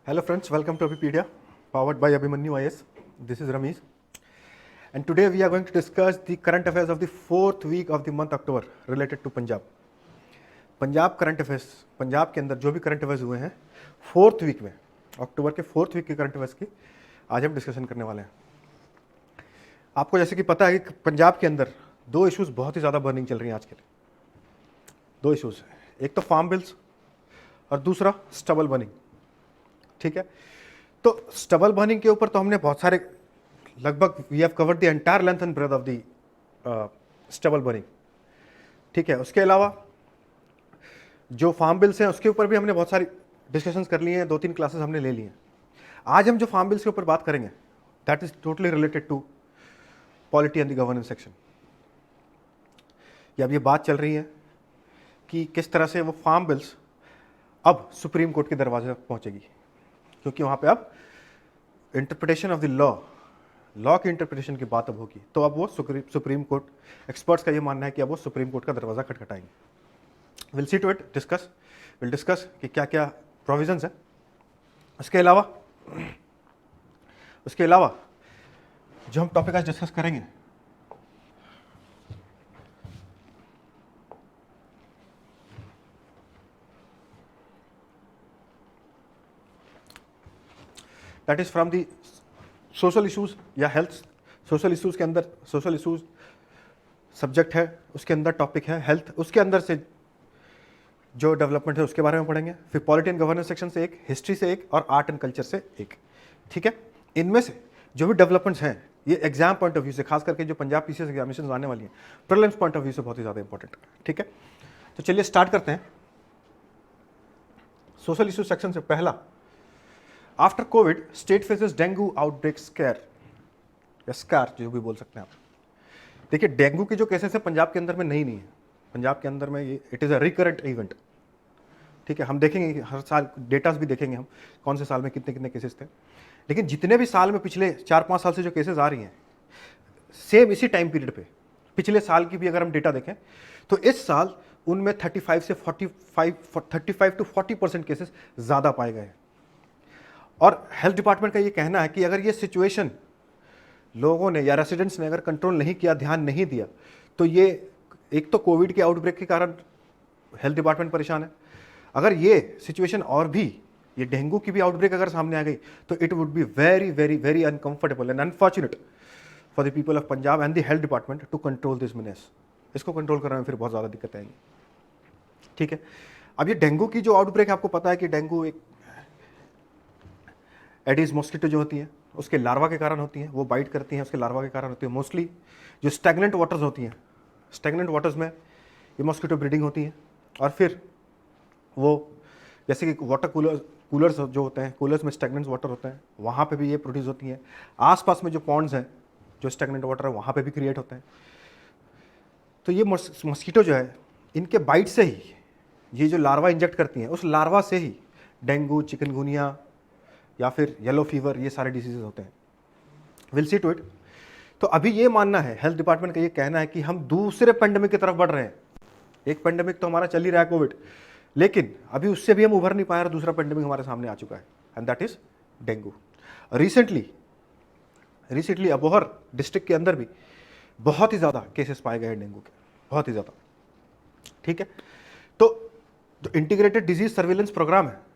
Hello friends, welcome to Abipedia, powered by Abhimanyu IS. This is Ramesh. And today we are going to discuss the current affairs of the fourth week of the month October related to Punjab. Punjab current affairs, Punjab के अंदर जो भी current affairs हुए हैं fourth week में, अक्टूबर के fourth week के current affairs की आज हम डिस्कशन करने वाले हैं। आपको जैसे कि पता है कि पंजाब के अंदर दो इश्यूज बहुत ही ज़्यादा बर्निंग चल रही हैं आज के लिए। दो इश्यूज, एक तो फार्म बिल्स और दूसरा स्टबल बर्निंग। ठीक है, तो स्टबल बर्निंग के ऊपर तो हमने बहुत सारे, लगभग we have covered the entire length and breath of the stubble burning. ठीक है, उसके अलावा जो फार्म बिल्स हैं उसके ऊपर भी हमने बहुत सारी डिस्कशंस कर ली हैं, 2-3 क्लासेस हमने ले ली हैं। आज हम जो फार्म बिल्स के ऊपर बात करेंगे that is totally related to polity and the governance section. अब ये बात चल रही है कि किस तरह से वो फार्म बिल्स अब सुप्रीम कोर्ट के दरवाजे तक पहुंचेगी, क्योंकि वहाँ पे अब इंटरप्रिटेशन ऑफ द लॉ की इंटरप्रिटेशन की बात अब होगी। तो अब वो सुप्रीम कोर्ट, एक्सपर्ट्स का ये मानना है कि अब वो सुप्रीम कोर्ट का दरवाज़ा खटखटाएंगे। Will see to it, will discuss कि क्या क्या प्रोविजंस हैं। उसके अलावा जो हम टॉपिक आज डिस्कस करेंगे that is from the social issues या हेल्थ। सोशल इश्यूज के अंदर, सोशल इश्यूज सब्जेक्ट है, उसके अंदर टॉपिक है हेल्थ, उसके अंदर से जो डेवलपमेंट है उसके बारे में पढ़ेंगे। फिर पॉलिटी एंड गवर्नेंस सेक्शन से एक, हिस्ट्री से एक और आर्ट एंड कल्चर से एक। ठीक है, इनमें से जो भी डेवलपमेंट्स हैं ये एग्जाम पॉइंट ऑफ व्यू से, खास करके जो पंजाब पीसीएस एग्जामिनेशन आने वाली हैं, प्रीलिम्स पॉइंट ऑफ व्यू से बहुत ही ज़्यादा इंपॉर्टेंट है। ठीक है, तो चलिए स्टार्ट करते हैं। सोशल इश्यूज सेक्शन से पहला, after Covid state faces dengue outbreak square या स्कार, जो भी बोल सकते हैं आप। देखिए, डेंगू के जो केसेस है पंजाब के अंदर में नहीं है। पंजाब के अंदर में ये it is a recurrent event. ठीक है, हम देखेंगे हर साल डेटास भी देखेंगे हम कौन से साल में कितने कितने केसेस थे, लेकिन जितने भी साल में पिछले 4-5 साल से जो केसेस आ रही हैं सेम इसी टाइम पीरियड पे, पिछले साल की भी अगर हम डेटा देखें तो इस साल उनमें 35 to 40% केसेस ज़्यादा पाए गए हैं। और हेल्थ डिपार्टमेंट का ये कहना है कि अगर ये सिचुएशन लोगों ने या रेसिडेंट्स ने अगर कंट्रोल नहीं किया, ध्यान नहीं दिया, तो ये एक तो कोविड के आउटब्रेक के कारण हेल्थ डिपार्टमेंट परेशान है। अगर ये सिचुएशन और भी, ये डेंगू की भी आउटब्रेक अगर सामने आ गई तो it would be very very very uncomfortable and unfortunate for the people of Punjab and the health department to control this menace. इसको कंट्रोल करने में फिर बहुत ज़्यादा दिक्कत आएगी। ठीक है, अब ये डेंगू की जो आउटब्रेक है, आपको पता है कि डेंगू एक एडीज मॉस्किटो जो होती हैं उसके लार्वा के कारण होती हैं, वो बाइट करती हैं, उसके लार्वा के कारण होती है। मोस्टली जो स्टैग्नेंट वाटर्स होती हैं, स्टैग्नेंट वाटर्स में ये मॉस्किटो ब्रीडिंग होती है, और फिर वो जैसे कि वाटर कूलर्स जो होते हैं, कूलर्स में स्टैग्नेंट वाटर होते हैं, वहाँ पे भी ये प्रोड्यूस होती हैं। आसपास में जो पॉन्ड्स हैं, जो स्टैग्नेंट वाटर है, वहाँ पे भी क्रिएट होते हैं। तो ये मॉस्किटो जो है, इनके बाइट से ही ये जो लार्वा इंजेक्ट करती हैं, उस लार्वा से ही डेंगू, चिकनगुनिया या फिर येलो फीवर, ये सारे डिसीजेज होते हैं। Will see to it. तो अभी ये मानना है, हेल्थ डिपार्टमेंट का ये कहना है कि हम दूसरे पेंडेमिक की तरफ बढ़ रहे हैं। एक पेंडेमिक तो हमारा चल ही रहा है कोविड, लेकिन अभी उससे भी हम उभर नहीं पाए और दूसरा पेंडेमिक हमारे सामने आ चुका है, and that is dengue. Recently Abohar district के अंदर भी बहुत ही ज़्यादा केसेस पाए गए हैं डेंगू के, बहुत ही ज़्यादा। ठीक है, तो जो इंटीग्रेटेड डिजीज सर्विलेंस प्रोग्राम है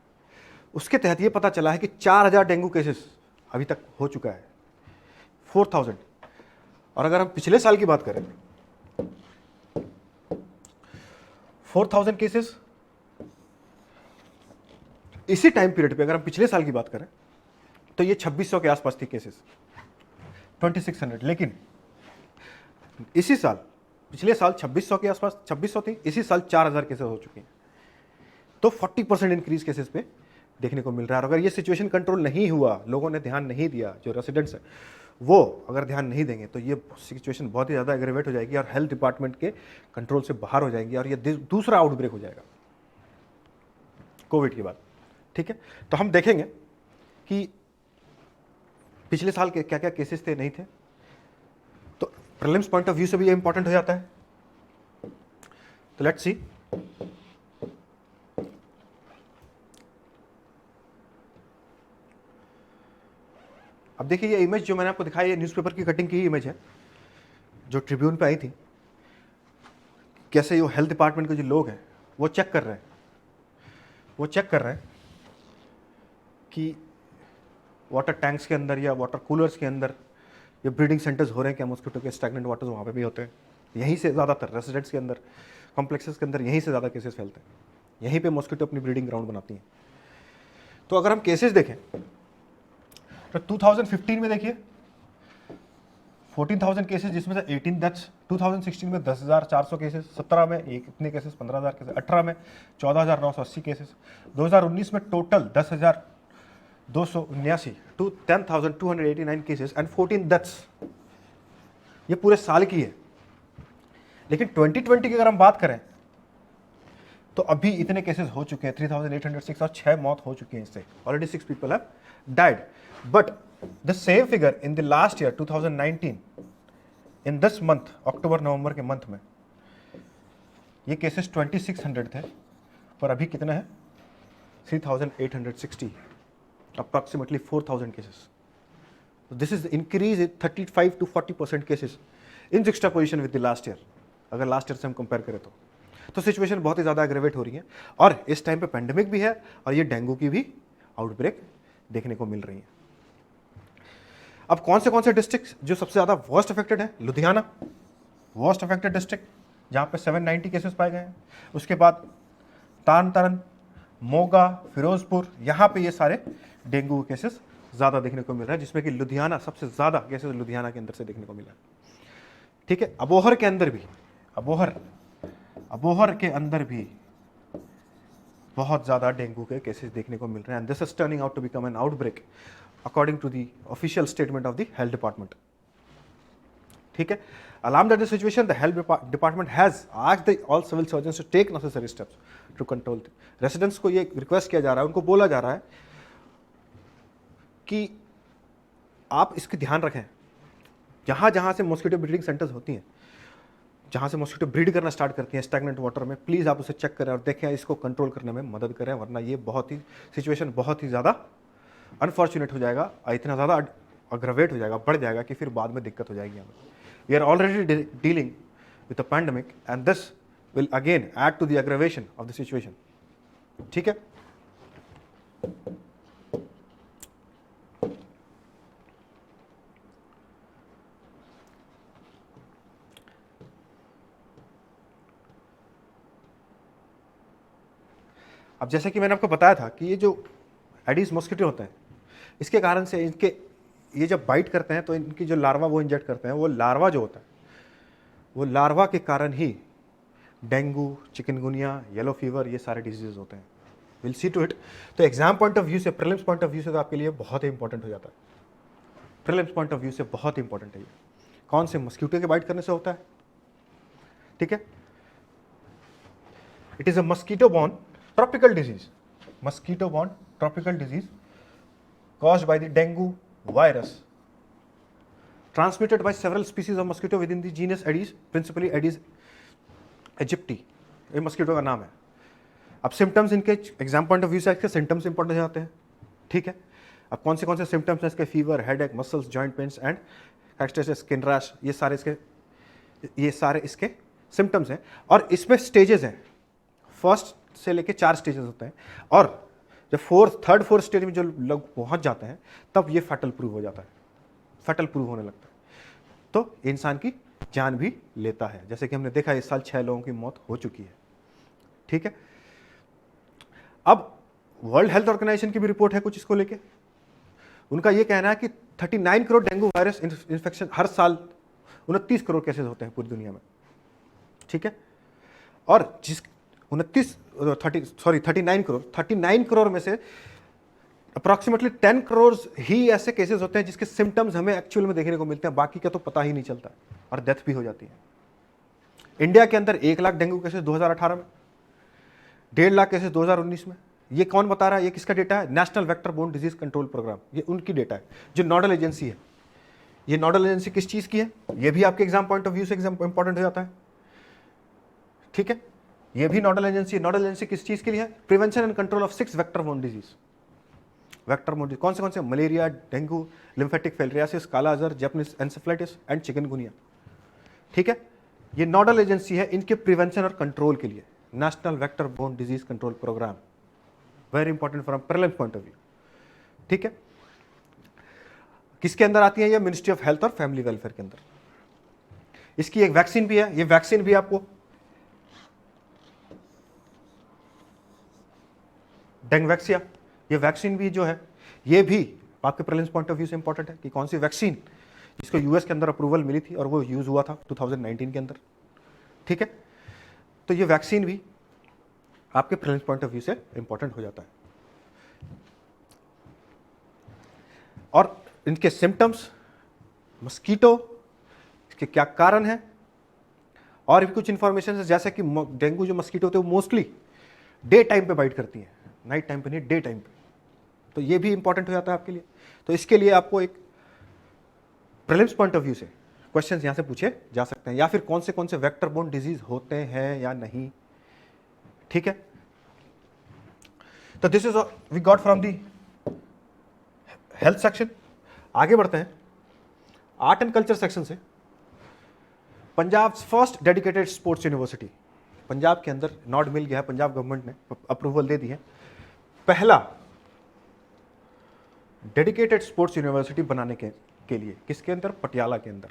उसके तहत ये पता चला है कि 4000 डेंगू केसेस अभी तक हो चुका है, 4000। और अगर हम पिछले साल की बात करें, 4000 केसेस इसी टाइम पीरियड पे अगर हम पिछले साल की बात करें तो ये 2600 के आसपास थी केसेस, 2600। लेकिन इसी साल, पिछले साल 2600 के आसपास 2600 थी, इसी साल 4000 केसेस हो चुके हैं। तो 40% इंक्रीज केसेस पे देखने को मिल रहा है। और अगर ये सिचुएशन कंट्रोल नहीं हुआ, लोगों ने ध्यान नहीं दिया, जो रेसिडेंट्स हैं वो अगर ध्यान नहीं देंगे, तो ये सिचुएशन बहुत ही ज़्यादा एग्रेवेट हो जाएगी और हेल्थ डिपार्टमेंट के कंट्रोल से बाहर हो जाएगी, और ये दूसरा आउटब्रेक हो जाएगा कोविड के बाद। ठीक है, तो हम देखेंगे कि पिछले साल के क्या क्या केसेस थे, नहीं थे। तो प्रीलिम्स पॉइंट ऑफ व्यू से भी ये इंपॉर्टेंट हो जाता है। तो लेट्स सी। अब देखिए ये इमेज जो मैंने आपको दिखाई है न्यूज़पेपर की कटिंग की ही इमेज है जो ट्रिब्यून पे आई थी। कैसे ये हेल्थ डिपार्टमेंट के जो लोग हैं वो चेक कर रहे हैं कि वाटर टैंक्स के अंदर या वाटर कूलर्स के अंदर ये ब्रीडिंग सेंटर्स हो रहे हैं क्या मॉस्किटो के, स्टैग्नेंट वाटर्स वहाँ पे भी होते हैं। यहीं से ज़्यादातर रेसिडेंट्स के अंदर, कॉम्प्लेक्सेस के अंदर यहीं से ज़्यादा केसेस फैलते हैं, यहीं पे मॉस्किटो अपनी ब्रीडिंग ग्राउंड बनाती हैं। तो अगर हम केसेस देखें तो 2015 में देखिए 14,000 केसेस, जिसमें से 18 डेथ्स। 2016 में 10,400 केसेस, 17 में इतने केसेस 15,000 केसेस, 18 में 14,980 केसेस, 2019 में total 10,279 to 10,289 cases and 14 deaths. ये पूरे साल की है। लेकिन 2020 की अगर हम बात करें तो अभी इतने केसेस हो चुके हैं 3,806 और 6 मौत हो चुकी हैं इससे। Already 6 people have died. But the same figure in the last year 2019 in this month, October November के मंथ में ये केसेस 2600 थे, पर अभी कितना है 3,860, approximately 4,000 cases. This is increase in 35 to 40% cases in juxtaposition with the last year. अगर last year से हम कंपेयर करें तो सिचुएशन बहुत ही ज़्यादा एग्रेवेट हो रही है। और इस टाइम पे पेंडेमिक भी है और ये डेंगू की भी आउटब्रेक देखने को मिल रही है। अब कौन से डिस्ट्रिक्ट जो सबसे ज़्यादा वर्स्ट अफेक्टेड है? लुधियाना वर्स्ट अफेक्टेड डिस्ट्रिक्ट, जहाँ पे 790 केसेस पाए गए हैं। उसके बाद तान तरन, मोगा, फिरोजपुर, यहाँ पे ये सारे डेंगू के केसेस ज़्यादा देखने को मिल रहा है, जिसमें कि लुधियाना सबसे ज़्यादा केसेस लुधियाना के अंदर से देखने को मिला है। ठीक है, अबोहर के अंदर भी, अबोहर के अंदर भी बहुत ज़्यादा डेंगू के केसेस देखने को मिल रहे हैं। And this is turning out to become an outbreak according to the official statement of the health department. ठीक है, alarmed at the situation, the health department has asked all civil surgeons to take necessary steps to control it. Residents को ये request किया जा रहा है, उनको बोला जा रहा है कि आप इसकी ध्यान रखें। जहाँ जहाँ से मॉस्किटो ब्रीडिंग सेंटर्स होती हैं, जहाँ से मॉस्किटो ब्रीड करना स्टार्ट करती हैं स्टैग्नेंट वाटर में, प्लीज़ आप उसे चेक करें और देखें, इसको कंट्रोल करने में मदद करें, वरना ये सिचुएशन बहुत ही ज़्यादा अनफॉर्चुनेट हो जाएगा, इतना ज़्यादा अग्रवेट हो जाएगा, बढ़ जाएगा कि फिर बाद में दिक्कत हो जाएगी हमें। We are already dealing with a pandemic and this will again add to the aggravation of the situation. ठीक है, अब जैसे कि मैंने आपको बताया था कि ये जो एडिस मॉस्किटो होते हैं, इसके कारण से ये जब बाइट करते हैं तो इनकी जो लार्वा वो इंजेक्ट करते हैं, वो लार्वा जो होता है, वो लार्वा के कारण ही डेंगू, चिकनगुनिया, येलो फीवर, ये सारे डिजीज होते हैं। Will see to it. तो एग्जाम पॉइंट ऑफ व्यू से, प्रीलिम्स पॉइंट ऑफ व्यू से तो आपके लिए बहुत ही इंपॉर्टेंट हो जाता है। प्रीलिम्स पॉइंट ऑफ व्यू से बहुत इंपॉर्टेंट है ये। कौन से मॉस्किटो के बाइट करने से होता है? ठीक है, it is a mosquito borne tropical disease, mosquito borne tropical disease caused by the dengue virus, transmitted by several species of mosquito within the genus Aedes, principally Aedes aegypti, ये mosquito का नाम है। अब सिम्टम्स इनके exam point of view से इसके symptoms important हो जाते हैं। ठीक है, अब कौन से सिम्टम्स हैं इसके? Fever, headache, muscles, joint pains and एक्सटेसिस, स्किन रैश, ये सारे इसके सिम्टम्स हैं। और इसमें स्टेजेस हैं, फर्स्ट से लेके 4 स्टेजेस होते हैं, और जब थर्ड फोर्थ स्टेज में जो लोग पहुंच जाते हैं तब ये फैटल प्रूव हो जाता है, फैटल प्रूव होने लगता है, तो इंसान की जान भी लेता है। जैसे कि हमने देखा इस साल 6 लोगों की मौत हो चुकी है। ठीक है, अब वर्ल्ड हेल्थ ऑर्गेनाइजेशन की भी रिपोर्ट है कुछ इसको लेके। उनका ये कहना है कि 39 करोड़ डेंगू वायरस इन्फेक्शन हर साल, 29 करोड़ केसेस होते हैं पूरी दुनिया में। ठीक है, और 39 करोड़ में से अप्रॉक्सीमेटली 10 करोड़ ही ऐसे केसेस होते हैं जिसके सिम्टम्स हमें एक्चुअल में देखने को मिलते हैं, बाकी का तो पता ही नहीं चलता और डेथ भी हो जाती है। इंडिया के अंदर 1 लाख डेंगू केसेस 2018 में, 1.5 लाख केसेस 2019 में। ये कौन बता रहा है? ये किसका डेटा है? National vector borne disease control programme, ये उनकी डेटा है जो नोडल एजेंसी है। ये नोडल एजेंसी किस चीज़ की है? ये भी आपके एग्जाम पॉइंट ऑफ व्यू से इंपॉर्टेंट हो जाता है। ठीक है, ये भी नोडल एजेंसी किस चीज़ के लिए है? Prevention and control of 6 vector borne disease. Vector mode कौन से मलेरिया, डेंगू, लिम्फेटिक फेलरियासिस, काला Azhar, Japanese encephalitis and chikungunya. ठीक है, ये नोडल एजेंसी है इनके प्रिवेंशन और कंट्रोल के लिए, national vector borne disease control programme, very important from prelims point of view. ठीक है, किसके अंदर आती है ये? मिनिस्ट्री ऑफ हेल्थ और फैमिली वेलफेयर के अंदर। इसकी एक वैक्सीन भी है, ये वैक्सीन भी आपको डेंगवैक्सिया, ये वैक्सीन भी जो है ये भी आपके प्रीलिम्स पॉइंट ऑफ व्यू से इंपॉर्टेंट है कि कौन सी वैक्सीन जिसको यूएस के अंदर अप्रूवल मिली थी और वो यूज हुआ था 2019 के अंदर। ठीक है, तो ये वैक्सीन भी आपके प्रीलिम्स पॉइंट ऑफ व्यू से इंपॉर्टेंट हो जाता है। और इनके सिम्टम्स, मस्कीटो, इसके क्या कारण है, और भी कुछ इंफॉर्मेशन है, जैसे कि डेंगू जो मस्कीटो होते हैं वो मोस्टली डे टाइम पे बाइट करती है, नाइट टाइम पे नहीं, डे टाइम पे, तो ये भी इंपॉर्टेंट हो जाता है आपके लिए। तो इसके लिए आपको एक प्रीलिम्स पॉइंट ऑफ व्यू से क्वेश्चन यहां से पूछे जा सकते हैं, या फिर कौन से वेक्टर बोर्न डिजीज होते हैं या नहीं। ठीक है, तो this is we got from the health section. आगे बढ़ते हैं आर्ट एंड कल्चर सेक्शन से। Punjab first dedicated sports university, Punjab के अंदर नॉड मिल गया है, पंजाब गवर्नमेंट ने अप्रूवल दे दी है, पहला डेडिकेटेड स्पोर्ट्स यूनिवर्सिटी बनाने के लिए। किसके अंदर? पटियाला के अंदर।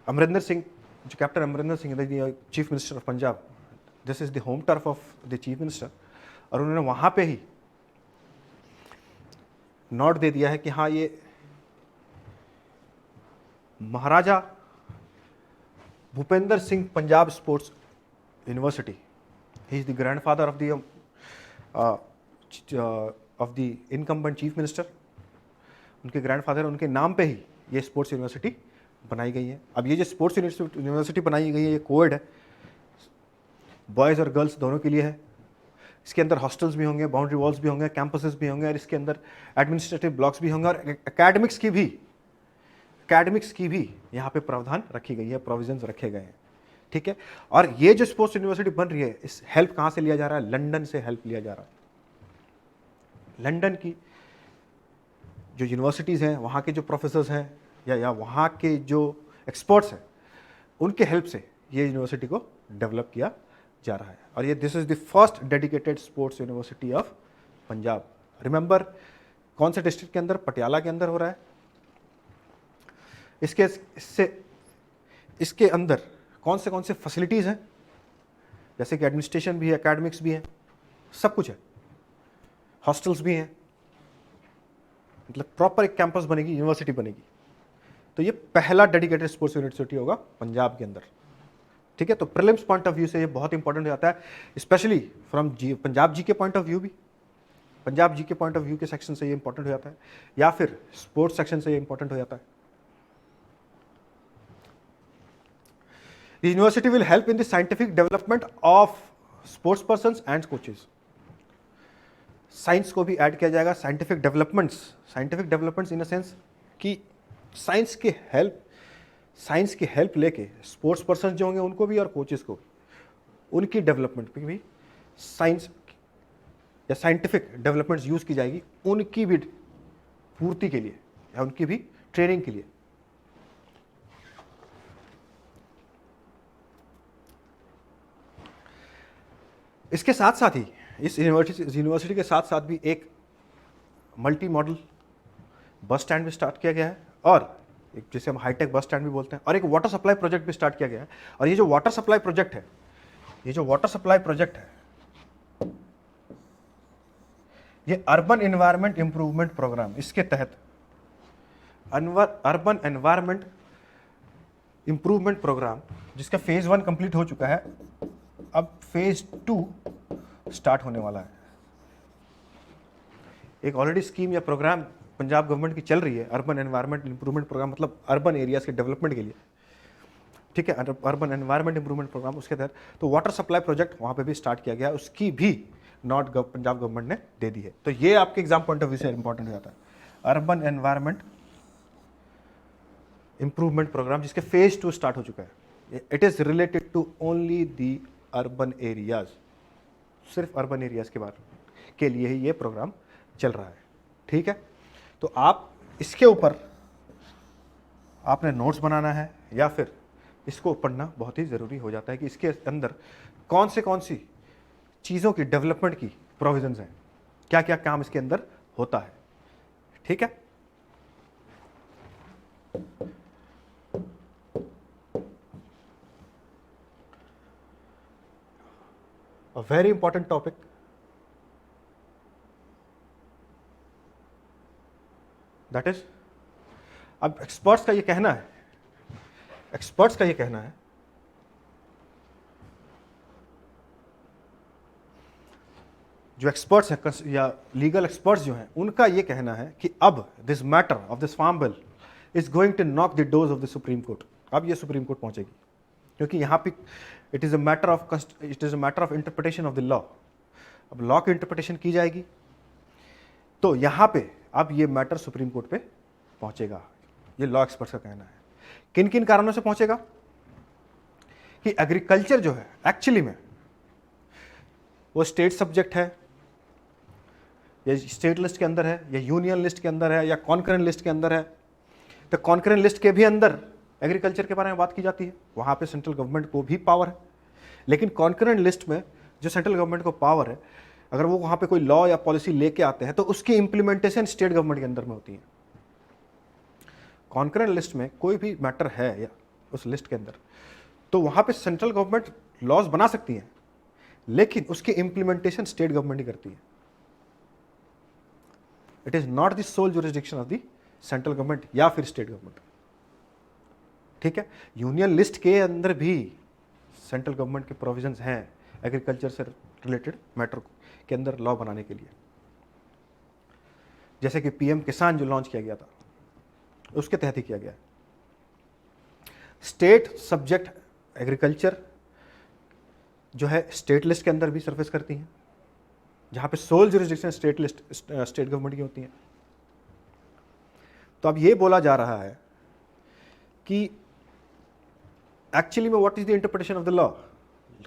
अमरिंदर सिंह, जो captain Amarinder Singh chief minister of Punjab, this is the home turf of the chief minister, और उन्होंने वहां पे ही नोट दे दिया है कि हाँ, ये Maharaja Bhupendra Singh Punjab sports university, he is the grandfather of the incumbent chief minister, उनके ग्रैंडफादर, उनके नाम पे ही ये स्पोर्ट्स यूनिवर्सिटी बनाई गई है। अब ये जो स्पोर्ट्स यूनिवर्सिटी बनाई गई है ये कोएड है, बॉयज़ और गर्ल्स दोनों के लिए है। इसके अंदर हॉस्टल्स भी होंगे, बाउंड्री वॉल्स भी होंगे, कैंपसेस भी होंगे, और इसके अंदर एडमिनिस्ट्रेटिव ब्लॉक्स भी होंगे, और एकेडमिक्स की भी यहाँ पे प्रावधान रखी गई है, प्रोविजंस रखे गए हैं। ठीक है, और ये जो स्पोर्ट्स यूनिवर्सिटी बन रही है, इस हेल्प कहाँ से लिया जा रहा है? लंदन से हेल्प लिया जा रहा है। लंदन की जो यूनिवर्सिटीज़ हैं, वहाँ के जो प्रोफेसर्स हैं, या वहाँ के जो एक्सपर्ट्स हैं, उनके हेल्प से ये यूनिवर्सिटी को डेवलप किया जा रहा है। और ये this is the first dedicated sports university of Punjab. Remember, कौन से डिस्ट्रिक्ट के अंदर? पटियाला के अंदर हो रहा है। इसके अंदर कौन से फैसिलिटीज़ हैं? जैसे कि एडमिनिस्ट्रेशन भी है, एकेडमिक्स भी है, सब कुछ है, हॉस्टल्स भी हैं, मतलब प्रॉपर एक कैंपस बनेगी, यूनिवर्सिटी बनेगी। तो ये पहला डेडिकेटेड स्पोर्ट्स यूनिवर्सिटी होगा पंजाब के अंदर। ठीक है, तो प्रीलिम्स पॉइंट ऑफ व्यू से ये बहुत इंपॉर्टेंट हो जाता है, स्पेशली फ्रॉम पंजाब जी के पॉइंट ऑफ व्यू भी, पंजाब जी के पॉइंट ऑफ व्यू के सेक्शन से ये इंपॉर्टेंट हो जाता है, या फिर स्पोर्ट्स सेक्शन से ये इंपॉर्टेंट हो जाता है। The university will help in the scientific development of sports persons and coaches. Science को भी ऐड किया जाएगा, scientific developments in a sense कि साइंस की हेल्प लेके स्पोर्ट्स पर्सन जो होंगे उनको भी और कोचेस को, उनकी डेवलपमेंट पे भी साइंस या साइंटिफिक डेवलपमेंट्स यूज की जाएगी, उनकी भी पूर्ति के लिए या उनकी भी ट्रेनिंग के लिए। इसके साथ साथ ही इस यूनिवर्सिटी के साथ साथ भी एक मल्टी मॉडल बस स्टैंड भी स्टार्ट किया गया है, और एक जिसे हम हाईटेक बस स्टैंड भी बोलते हैं, और एक वाटर सप्लाई प्रोजेक्ट भी स्टार्ट किया गया है। और ये जो वाटर सप्लाई प्रोजेक्ट है, ये अर्बन एनवायरनमेंट इंप्रूवमेंट प्रोग्राम, इसके तहत अर्बन एनवायरनमेंट इंप्रूवमेंट प्रोग्राम, जिसका फेज 1 कंप्लीट हो चुका है, अब फेज 2 स्टार्ट होने वाला है। एक ऑलरेडी स्कीम या प्रोग्राम पंजाब गवर्नमेंट की चल रही है, अर्बन एनवायरनमेंट इंप्रूवमेंट प्रोग्राम, मतलब अर्बन एरियाज के डेवलपमेंट के लिए। ठीक है, अर्बन एनवायरनमेंट इंप्रूवमेंट प्रोग्राम, उसके तहत तो वाटर सप्लाई प्रोजेक्ट वहाँ पे भी स्टार्ट किया गया, उसकी भी पंजाब गवर्नमेंट ने दे दी है। तो ये आपके एग्जाम पॉइंट ऑफ व्यू से इंपॉर्टेंट हो जाता है, अर्बन एनवायरनमेंट इंप्रूवमेंट प्रोग्राम, जिसके फेज 2 स्टार्ट हो चुका है। It is related to only the urban areas, सिर्फ अर्बन एरियाज के बारे में, के लिए ही ये प्रोग्राम चल रहा है। ठीक है, तो आप इसके ऊपर आपने नोट्स बनाना है या फिर इसको पढ़ना बहुत ही ज़रूरी हो जाता है कि इसके अंदर कौन सी चीज़ों की डेवलपमेंट की प्रोविजंस हैं, क्या क्या काम इसके अंदर होता है। ठीक है, a very important topic, that is, अब एक्सपर्ट्स का ये कहना है, जो एक्सपर्ट्स हैं या लीगल एक्सपर्ट्स जो हैं, उनका ये कहना है कि अब this matter of this farm bill is going to knock the doors of the supreme court. अब ये सुप्रीम कोर्ट पहुंचेगी, क्योंकि यहाँ पे it is a matter of interpretation of the law. अब लॉ की इंटरप्रिटेशन की जाएगी, तो यहाँ पे अब ये मैटर सुप्रीम कोर्ट पे पहुंचेगा, ये लॉ एक्सपर्ट्स का कहना है। किन किन कारणों से पहुंचेगा कि एग्रीकल्चर जो है एक्चुअली में वो स्टेट सब्जेक्ट है, या स्टेट लिस्ट के अंदर है, या यूनियन लिस्ट के अंदर है, या कॉन्करेंट लिस्ट के अंदर है। तो कॉन्करेंट लिस्ट के भी अंदर एग्रीकल्चर के बारे में बात की जाती है, वहाँ पे सेंट्रल गवर्नमेंट को भी पावर है। लेकिन कॉन्करेंट लिस्ट में जो सेंट्रल गवर्नमेंट को पावर है, अगर वो वहाँ पे कोई लॉ या पॉलिसी लेके आते हैं तो उसकी इंप्लीमेंटेशन स्टेट गवर्नमेंट के अंदर में होती है। कॉन्करेंट लिस्ट में कोई भी मैटर है या उस लिस्ट के अंदर, तो वहाँ पे सेंट्रल गवर्नमेंट लॉज बना सकती है, लेकिन उसकी इंप्लीमेंटेशन स्टेट गवर्नमेंट ही करती है। It is not the sole jurisdiction of the central government या फिर स्टेट गवर्नमेंट। ठीक है, यूनियन लिस्ट के अंदर भी सेंट्रल गवर्नमेंट के प्रोविजंस हैं एग्रीकल्चर से रिलेटेड मैटर के अंदर लॉ बनाने के लिए। जैसे कि पीएम किसान जो लॉन्च किया गया था, उसके तहत ही किया गया। स्टेट सब्जेक्ट एग्रीकल्चर जो है स्टेट लिस्ट के अंदर भी सरफेस करती हैं, जहां पे सोल जुरिस्डिक्शन स्टेट गवर्नमेंट की होती है। तो अब ये बोला जा रहा है कि एक्चुअली में what is the interpretation of the law,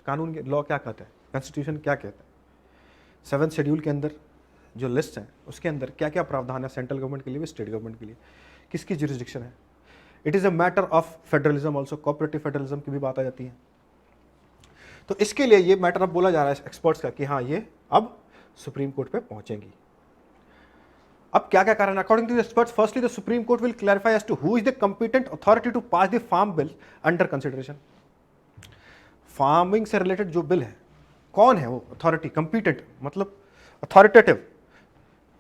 कानून के लॉ क्या कहता है, कॉन्स्टिट्यूशन क्या कहता है, 7th शेड्यूल के अंदर जो लिस्ट हैं उसके अंदर क्या क्या प्रावधान है सेंट्रल गवर्नमेंट के लिए भी स्टेट गवर्नमेंट के लिए, किसकी जुरिस्डिक्शन है। It is a matter of federalism also, cooperative federalism की भी बात आ जाती है। तो इसके लिए ये मैटर अब बोला जा रहा है एक्सपर्ट्स का कि हाँ ये अब सुप्रीम कोर्ट पे पहुंचेंगी। अब क्या क्या कारण, according to the experts, firstly the supreme court will clarify as to who is the competent authority to pass the farm bill under consideration. Farming से रिलेटेड जो बिल है, कौन है वो अथॉरिटी, कंपिटेंट मतलब अथॉरिटेटिव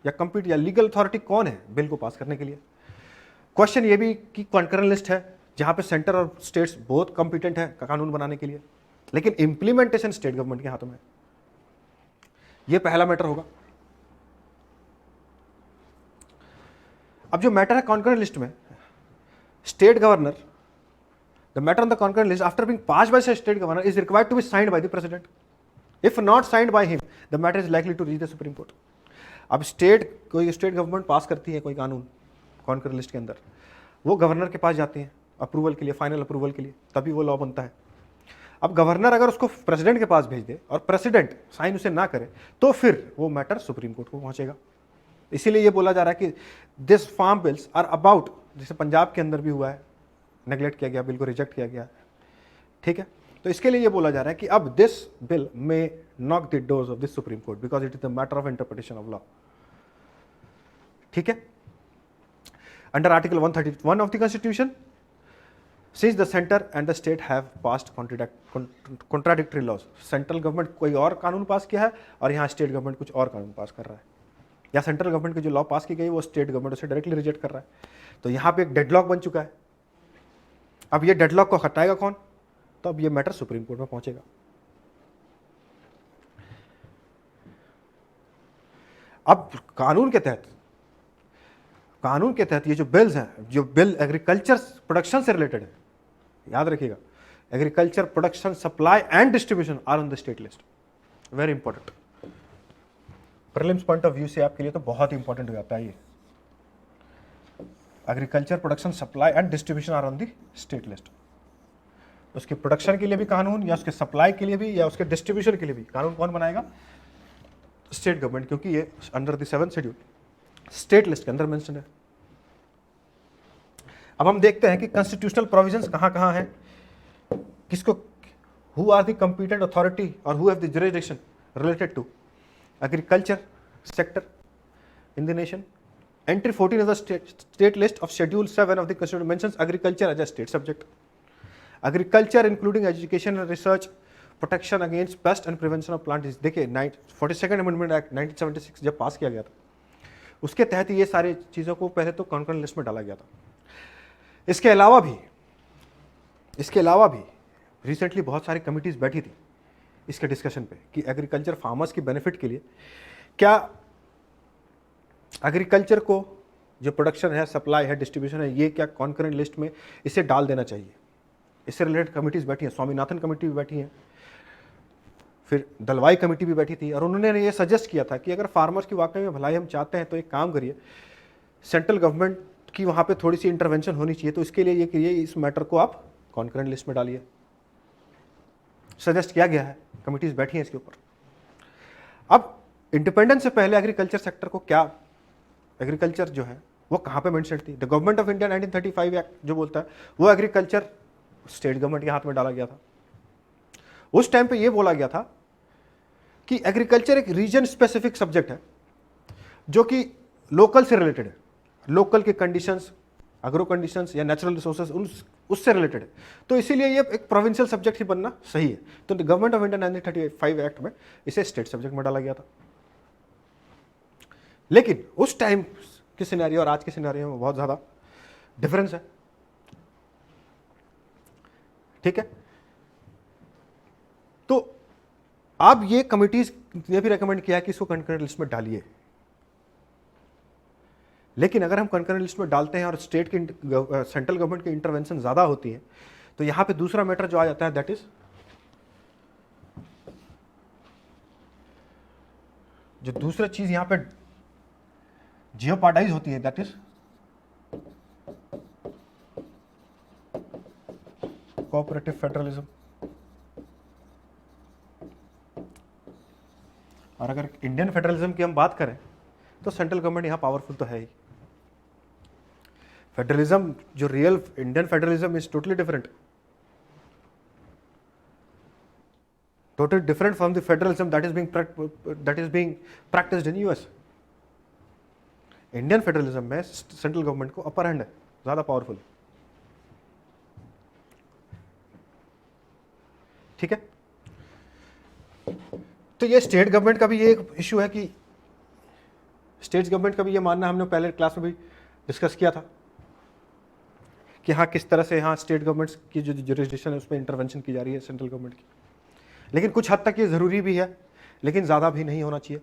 या कंपीट या legal authority कौन है बिल को पास करने के लिए। क्वेश्चन ये भी कि कॉन्करेंट लिस्ट है जहां पे सेंटर और स्टेट्स बहुत कंपिटेंट है कानून बनाने के लिए, लेकिन इंप्लीमेंटेशन स्टेट गवर्नमेंट के हाथों में। ये पहला मैटर होगा। अब जो मैटर है कॉन्करेंट लिस्ट में, state governor, the matter on the concurrent list after being passed by state governor is required to be signed by the president. If not signed by him the matter is likely to reach the supreme court. अब कोई state government पास करती है कोई कानून concurrent list के अंदर, वो governor के पास जाते हैं अप्रूवल के लिए, फाइनल अप्रूवल के लिए, तभी वो लॉ बनता है। अब गवर्नर अगर उसको प्रेसिडेंट के पास भेज दे और प्रेसिडेंट साइन उसे ना करे, तो फिर वो मैटर सुप्रीम कोर्ट को पहुंचेगा। इसीलिए ये बोला जा रहा है कि this farm bills are about, जैसे पंजाब के अंदर भी हुआ है, नेग्लेक्ट किया गया, बिल को रिजेक्ट किया गया। ठीक है, तो इसके लिए ये बोला जा रहा है कि अब दिस बिल में knock the doors of this supreme court because it is the matter of interpretation of law. ठीक है, under article 131 of the constitution, since the center and the state have passed contradictory laws, central government कोई और कानून पास किया है और यहाँ state government कुछ और कानून पास कर रहा है, या सेंट्रल गवर्नमेंट की जो लॉ पास की गई वो स्टेट गवर्नमेंट उसे डायरेक्टली रिजेक्ट कर रहा है, तो यहाँ पे एक डेडलॉक बन चुका है। अब ये डेडलॉक को हटाएगा कौन, तो अब ये मैटर सुप्रीम कोर्ट में पहुंचेगा। अब कानून के तहत ये जो बिल्स हैं, जो बिल एग्रीकल्चर प्रोडक्शन से रिलेटेड है, याद रखिएगा, agriculture production supply and distribution are on the state list. Very important, prelims point of view से आपके लिए तो बहुत इंपॉर्टेंट हो जाता है ये। Agriculture production supply and distribution are on the state list. उसके प्रोडक्शन के लिए भी कानून, या उसके सप्लाई के लिए भी, या उसके डिस्ट्रीब्यूशन के लिए भी कानून कौन बनाएगा, स्टेट गवर्नमेंट, क्योंकि ये under the 7th schedule state list के अंदर मेंशन है। अब हम देखते हैं कि कॉन्स्टिट्यूशनल प्रोविजंस कहां कहां है, किसको, who are the competent authority और who have the jurisdiction related to agriculture sector in the nation. Entry 14 of the state list of Schedule 7 of the Constitution mentions agriculture as a state subject. Agriculture including education and research, protection against pest and prevention of plant disease. देखिए 42nd Amendment Act 1976 जब पास किया गया था, उसके तहत ये सारी चीज़ों को पहले तो कॉन्करेंट लिस्ट में डाला गया था। इसके अलावा भी रिसेंटली बहुत सारी कमिटीज़ बैठी थी इसके डिस्कशन पे कि एग्रीकल्चर फार्मर्स की बेनिफिट के लिए क्या एग्रीकल्चर को जो प्रोडक्शन है, सप्लाई है, डिस्ट्रीब्यूशन है, ये क्या कॉन्करेंट लिस्ट में इसे डाल देना चाहिए। इससे रिलेटेड कमिटीज़ बैठी हैं, स्वामीनाथन कमेटी भी बैठी हैं, फिर दलवाई कमेटी भी बैठी थी, और उन्होंने ये सजेस्ट किया था कि अगर फार्मर्स की वाकई में भलाई हम चाहते हैं तो एक काम करिए, सेंट्रल गवर्नमेंट की वहाँ पे थोड़ी सी इंटरवेंशन होनी चाहिए, तो इसके लिए ये करिए, इस मैटर को आप कॉन्करेंट लिस्ट में डालिए। सजेस्ट किया गया है, कमिटीज़ बैठी हैं इसके ऊपर। अब इंडिपेंडेंस से पहले एग्रीकल्चर सेक्टर को क्या, एग्रीकल्चर जो है वो कहाँ पे मेंशन थी? The government of India 1935 act जो बोलता है वो एग्रीकल्चर स्टेट गवर्नमेंट के हाथ में डाला गया था। उस टाइम पे ये बोला गया था कि एग्रीकल्चर एक रीजन स्पेसिफिक सब्जेक्ट है जो कि लोकल से रिलेटेड है, लोकल के कंडीशंस, एग्रो कंडीशंस या नेचुरल रिसोर्सेज उससे रिलेटेड है, तो इसीलिए ये एक प्रोविंशियल सब्जेक्ट ही बनना सही है। तो गवर्नमेंट ऑफ इंडिया 1935 एक्ट में इसे स्टेट सब्जेक्ट में डाला गया था। लेकिन उस टाइम के सिनेरियो और आज के सिनेरियो में बहुत ज़्यादा डिफरेंस है, ठीक है। तो अब ये कमिटीज ने भी रेकमेंड किया कि इसको कंकरेंट लिस्ट में डालिए, लेकिन अगर हम कंकरेंट लिस्ट में डालते हैं और स्टेट की सेंट्रल गवर्नमेंट की इंटरवेंशन ज़्यादा होती है, तो यहां पे दूसरा मैटर जो आ जाता है, दैट इज जो दूसरा चीज़ यहां पे जियोपार्डाइज होती है, दैट इज कोऑपरेटिव फेडरलिज्म। और अगर इंडियन फेडरलिज्म की हम बात करें तो सेंट्रल गवर्नमेंट यहां पावरफुल तो है ही। फेडरलिज्म जो real Indian federalism is totally different, totally different from the federalism that is being practised in US. Indian federalism में सेंट्रल गवर्नमेंट को अपर हैंड है, ज्यादा पावरफुल, ठीक है। तो ये स्टेट गवर्नमेंट का भी ये एक इशू है कि स्टेट गवर्नमेंट का भी ये मानना, हमने पहले क्लास में भी डिस्कस किया था कि हाँ किस तरह से यहाँ स्टेट गवर्नमेंट्स की जो जुरिसडिक्शन है उसमें इंटरवेंशन की जा रही है सेंट्रल गवर्नमेंट की। लेकिन कुछ हद तक ये ज़रूरी भी है, लेकिन ज़्यादा भी नहीं होना चाहिए।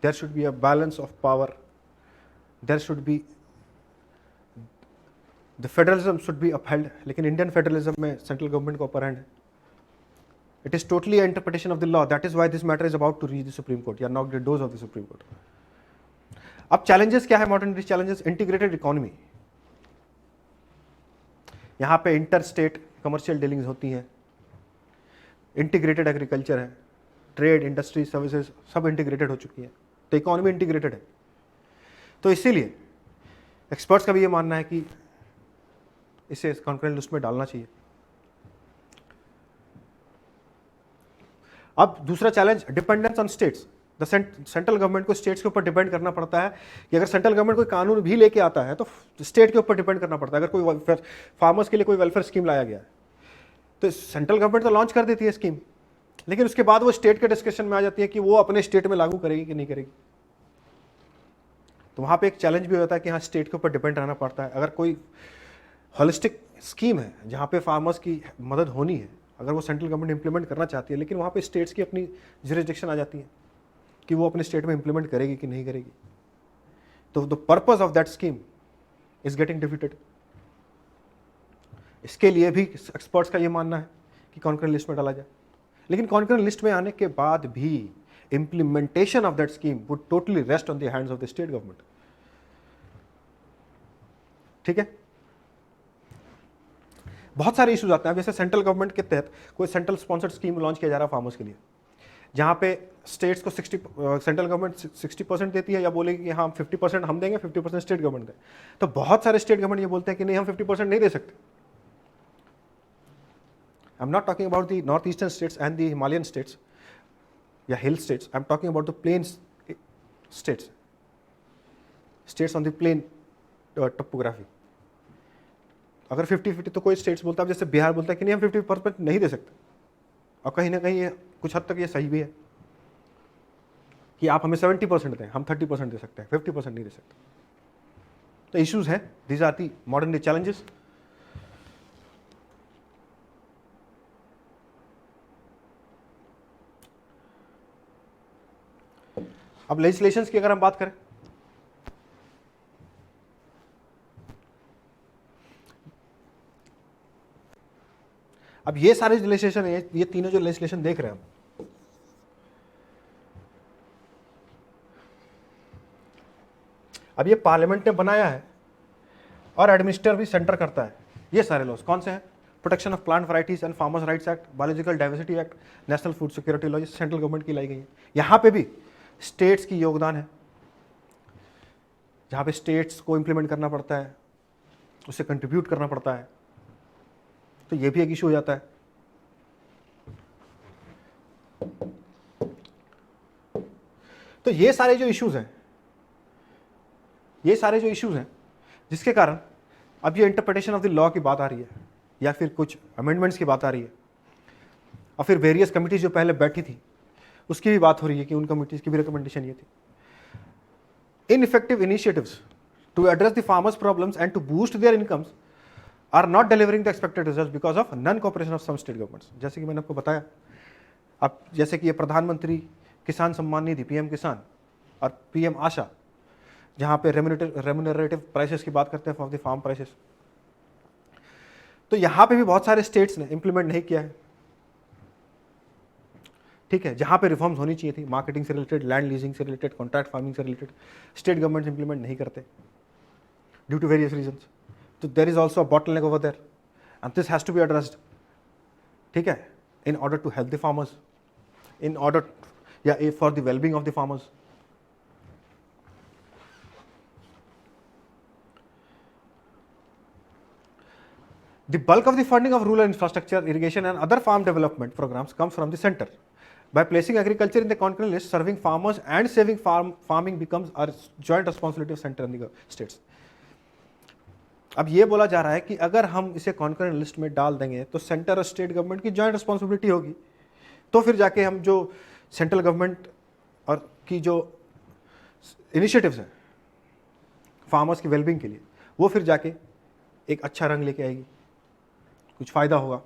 There should be a balance of power, there should be the federalism should be upheld, लेकिन इंडियन फेडरलिज्म में सेंट्रल गवर्नमेंट को अपर हैंड है। It is totally an interpretation of the law. That is why this matter is about to reach the Supreme Court. या knock the doors of the Supreme Court. अब challenges क्या है? Modern day challenges, integrated economy. यहाँ पे interstate commercial dealings होती हैं, integrated agriculture है, trade, industry, services सब integrated हो चुकी हैं, तो economy integrated है। तो इसीलिए experts का भी ये मानना है कि इसे concurrent list में डालना चाहिए। अब दूसरा challenge, dependence on states. The central government को स्टेट्स के ऊपर डिपेंड करना पड़ता है कि अगर सेंट्रल गवर्नमेंट कोई कानून भी लेके आता है तो स्टेट के ऊपर डिपेंड करना पड़ता है। अगर कोई फार्मर्स के लिए कोई वेलफेयर स्कीम लाया गया है तो सेंट्रल गवर्नमेंट तो लॉन्च कर देती है स्कीम, लेकिन उसके बाद वो स्टेट के डिस्कशन में आ जाती है कि वो अपने स्टेट में लागू करेगी कि नहीं करेगी। तो वहाँ पे एक चैलेंज भी होता है कि हाँ स्टेट के ऊपर डिपेंड रहना पड़ता है। अगर कोई होलिस्टिक स्कीम है जहाँ पे फार्मर्स की मदद होनी है, अगर वो सेंट्रल गवर्नमेंट इंप्लीमेंट करना चाहती है, लेकिन वहाँ पे स्टेट्स की अपनी जुरिसडिक्शन आ जाती है कि वो अपने स्टेट में इंप्लीमेंट करेगी कि नहीं करेगी, तो the purpose of that scheme is getting defeated. इसके लिए भी एक्सपर्ट्स का ये मानना है कि कॉन्करेंट लिस्ट में डाला जाए, लेकिन कॉन्करेंट लिस्ट में आने के बाद भी implementation of that scheme would totally rest on the hands of the state government, ठीक है। बहुत सारे इश्यूज आते हैं। जैसे सेंट्रल गवर्नमेंट के तहत कोई सेंट्रल स्पॉन्सर्ड स्कीम लॉन्च किया जा रहा है फार्मर्स के लिए, जहाँ पे स्टेट्स को 60 सेंट्रल गवर्नमेंट 60% देती है या बोलेगी कि हाँ 50% हम देंगे, 50% स्टेट गवर्नमेंट दें। तो बहुत सारे स्टेट गवर्नमेंट ये बोलते हैं कि नहीं, हम 50% नहीं दे सकते। I am not talking about the north eastern states and the Himalayan states या hill states, I am talking about the plain states, states on the plain topography. अगर 50-50 तो कोई स्टेट्स बोलता है, जैसे बिहार बोलता है कि नहीं हम 50% नहीं दे सकते, और कहीं ना कहीं ये कुछ हद तक ये सही भी है कि आप हमें 70% दें, हम 30% दे सकते हैं, 50% नहीं दे सकते। तो इश्यूज हैं, these are the modern day challenges. अब लेजिस्लेशंस की अगर हम बात करें, अब ये सारे लेजिस्लेशन है, ये तीनों जो लेजिस्लेशन देख रहे हैं हम, अब ये पार्लियामेंट ने बनाया है और एडमिनिस्टर भी सेंटर करता है। ये सारे लॉज कौन से हैं? Protection of plant varieties and farmers rights act, biological diversity act, national food security law, central government की लाई गई है। यहाँ पे भी स्टेट्स की योगदान है, जहाँ पे स्टेट्स को इंप्लीमेंट करना पड़ता है, उसे कंट्रीब्यूट करना पड़ता है, तो ये भी एक इशू हो जाता है। तो ये सारे जो इश्यूज हैं, जिसके कारण अब ये इंटरप्रिटेशन ऑफ द लॉ की बात आ रही है, या फिर कुछ अमेंडमेंट्स की बात आ रही है, और फिर वेरियस कमिटीज जो पहले बैठी थी उसकी भी बात हो रही है कि उन कमिटीज की भी रिकमेंडेशन ये थी। Ineffective initiatives to address the farmers problems and to boost their incomes are not delivering the expected results because of non cooperation of some state governments. जैसे कि मैंने आपको बताया, अब जैसे कि ये प्रधानमंत्री किसान सम्मान निधि, पीएम किसान और पीएम आशा, जहाँ पे रेम्यूनरेटिव प्राइसेस की बात करते हैं फॉर द फार्म प्राइसेस, तो यहाँ पे भी बहुत सारे स्टेट्स ने इंप्लीमेंट नहीं किया है। ठीक है, जहाँ पे रिफॉर्म्स होनी चाहिए थी, मार्केटिंग से रिलेटेड, लैंड लीजिंग से रिलेटेड, कॉन्ट्रैक्ट फार्मिंग से रिलेटेड, स्टेट गवर्नमेंट इंप्लीमेंट नहीं करते ड्यू टू वेरियस रीजंस। तो there is also a bottleneck over there and this has to be addressed. ठीक है, in order to help the farmers, in order या for the wellbeing of the farmers. The bulk of the funding of rural infrastructure, irrigation and other farm development programs comes from the center. By placing agriculture in the concurrent list, serving farmers and saving farming becomes a joint responsibility of center and the states. अब ये बोला जा रहा है कि अगर हम इसे कॉन्करेंट लिस्ट में डाल देंगे तो सेंटर और स्टेट गवर्नमेंट की जॉइंट रिस्पॉन्सिबिलिटी होगी, तो फिर जाके हम जो सेंट्रल गवर्नमेंट और की जो इनिशिएटिव्स हैं फार्मर्स की वेलबींग के लिए, वो फिर जाके एक अच्छा रंग लेके आएगी, कुछ फायदा होगा।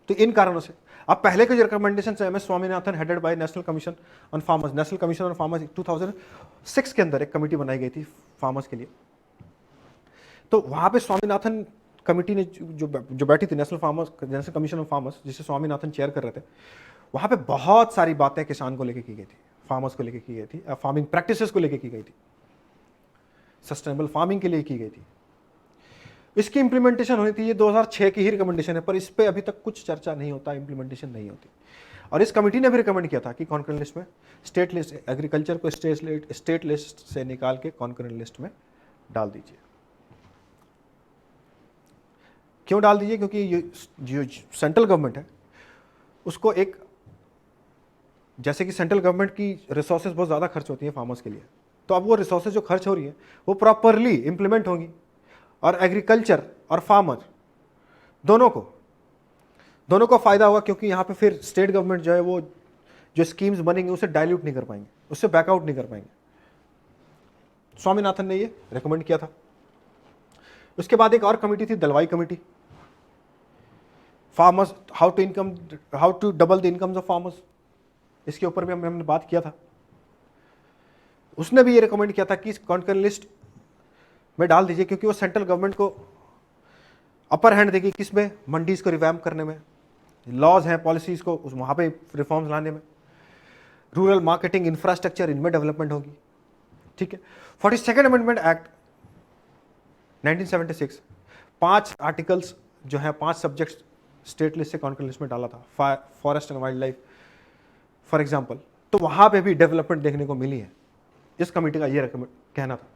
तो इन कारणों से अब पहले के जो रिकमेंडेशन है, MS Swaminathan headed by national commission on farmers, national commission on farmers 2006 के अंदर एक कमेटी बनाई गई थी फार्मर्स के लिए। तो वहां पे स्वामीनाथन कमेटी ने जो बैठी थी, नेशनल कमीशन ऑफ फार्मर्स, जिसे स्वामीनाथन चेयर कर रहे थे, वहां पे बहुत सारी बातें किसान को लेकर की गई थी, फार्मर्स को लेकर की गई थी, फार्मिंग प्रैक्टिसेस को लेकर की गई थी, सस्टेनेबल फार्मिंग के लिए की गई थी। इसकी इंप्लीमेंटेशन हुई थी, ये 2006 की ही रिकमेंडेशन है, पर इस पे अभी तक कुछ चर्चा नहीं होता, इंप्लीमेंटेशन नहीं होती। और इस कमेटी ने भी रिकमेंड किया था कि कॉन्करेंट लिस्ट में स्टेट लिस्ट, एग्रीकल्चर को स्टेट लिस्ट से निकाल के कॉन्करेंट लिस्ट में डाल दीजिए। क्यों डाल दीजिए? क्योंकि ये जो सेंट्रल गवर्नमेंट है उसको एक, जैसे कि सेंट्रल गवर्नमेंट की रिसोर्सेज बहुत ज़्यादा खर्च होती है फार्मर्स के लिए, तो अब वो रिसोर्सेज जो खर्च हो रही है वो प्रॉपरली इंप्लीमेंट होंगी, और एग्रीकल्चर और फार्मर दोनों को फायदा होगा, क्योंकि यहाँ पे फिर स्टेट गवर्नमेंट जो है वो जो स्कीम्स बनेंगे उसे डाइल्यूट नहीं कर पाएंगे, उससे बैकआउट नहीं कर पाएंगे। स्वामीनाथन ने ये रेकमेंड किया था। उसके बाद एक और कमेटी थी, Dalwai committee, farmers how to double the incomes of farmers, इसके ऊपर भी हमने बात किया था। उसने भी ये रिकमेंड किया था कि कॉन्करेंट लिस्ट में डाल दीजिए, क्योंकि वो सेंट्रल गवर्नमेंट को अपर हैंड देगी किसमें, मंडीज को रिवैम्प करने में, लॉज हैं, पॉलिसीज को वहां पे रिफॉर्म्स लाने में, रूरल मार्केटिंग इंफ्रास्ट्रक्चर, इनमें डेवलपमेंट होगी। ठीक है, 42nd अमेंडमेंट एक्ट 1976, 5 आर्टिकल्स जो है, 5 सब्जेक्ट्स स्टेट लिस्ट से कॉन्करेंट लिस्ट में डाला था। Forest and wild life, for example, तो वहाँ पे भी डेवलपमेंट देखने को मिली है। इस कमेटी का ये कहना था